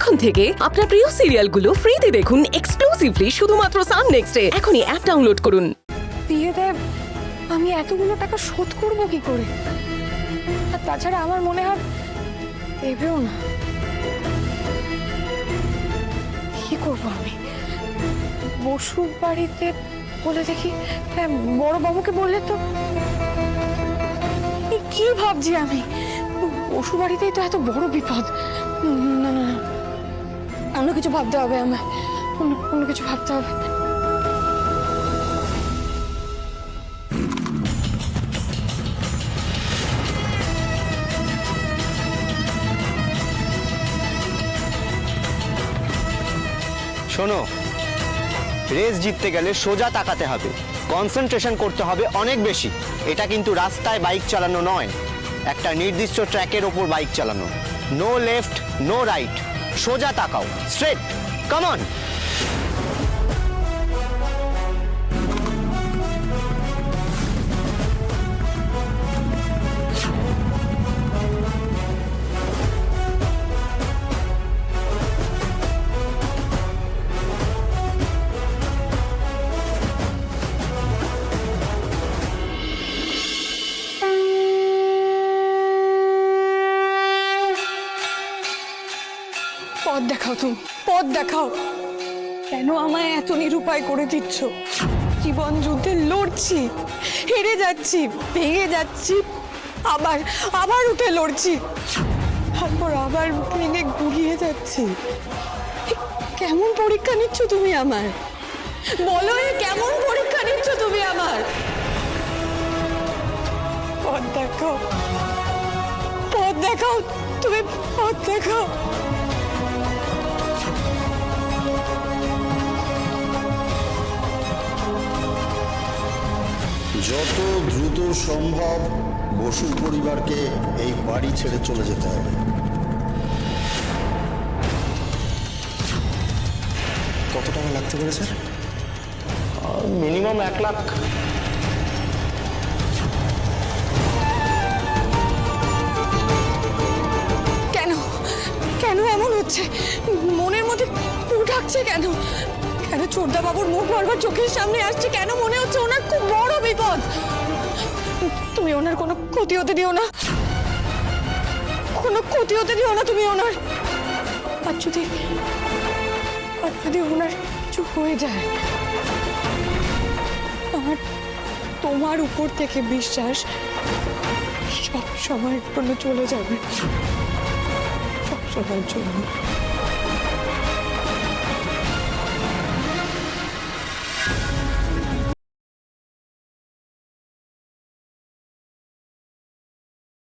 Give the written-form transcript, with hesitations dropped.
এখন থেকে আপনার প্রিয় সিরিয়ালগুলো ফ্রিতে দেখুন এক্সক্লুসিভলি শুধুমাত্র সান নেক্সটে। এখনই অ্যাপ ডাউনলোড করুন। দিয়ে দেব, আমি এতগুলো টাকা শোধ করবো কি করে? আর তাছাড়া আমার মনে হয় দেবেও না। কি করবো আমি? বসু বাড়িতে বলে দেখি। হ্যাঁ, বড় বাবুকে বললে তো। কি ভাবছি আমি? বসু বাড়িতেই তো এত বড় বিপদ। না না না, অন্য কিছু ভাবতে হবে আমার। অন্য কিছু ভাবতে হবে। শোনো, রেস জিততে গেলে সোজা তাকাতে হবে, কনসেন্ট্রেশন করতে হবে অনেক বেশি। এটা কিন্তু রাস্তায় বাইক চালানো নয়, একটা নির্দিষ্ট ট্র্যাকের ওপর বাইক চালানো। নো লেফট, নো রাইট, সোজা তাকাও, স্ট্রেট, কাম অন। পথ দেখাও তুমি, পথ দেখাও। কেন আমায় এত নিরুপায় করে দিচ্ছ? জীবন যুদ্ধে লড়ছি, হেরে যাচ্ছি, ভেঙে যাচ্ছি, আবার আবার উঠে লড়ছি, তারপর আবার ভেঙে গুড়িয়ে যাচ্ছি। কেমন পরীক্ষা নিচ্ছ তুমি আমার? বলো, কেমন পরীক্ষা নিচ্ছ তুমি আমার? পথ দেখাও, পথ দেখাও, তুমি পথ দেখাও। যত দ্রুত সম্ভব বসু পরিবারকে এই বাড়ি ছেড়ে চলে যেতে হবে। কত টাকা লাগতে পারে স্যার? মিনিমাম 1 লাখ। কেন কেন এমন হচ্ছে? মনের মধ্যে কু ডাকছে কেন? কেন ছোটদা বাবুর মুখ বারবার চোখের সামনে আসছে? কেন মনে হচ্ছে ওনার খুব বড় বিপদ? তুমি ওনার কোনো ক্ষতি হতে দিও না, কোনো ক্ষতি হতে দিও না তুমি ওনার। আর যদি ওনার কিছু হয়ে যায়, আমার তোমার উপর থেকে বিশ্বাস সব সময়ের জন্য চলে যাবে, সব সময়ের জন্য।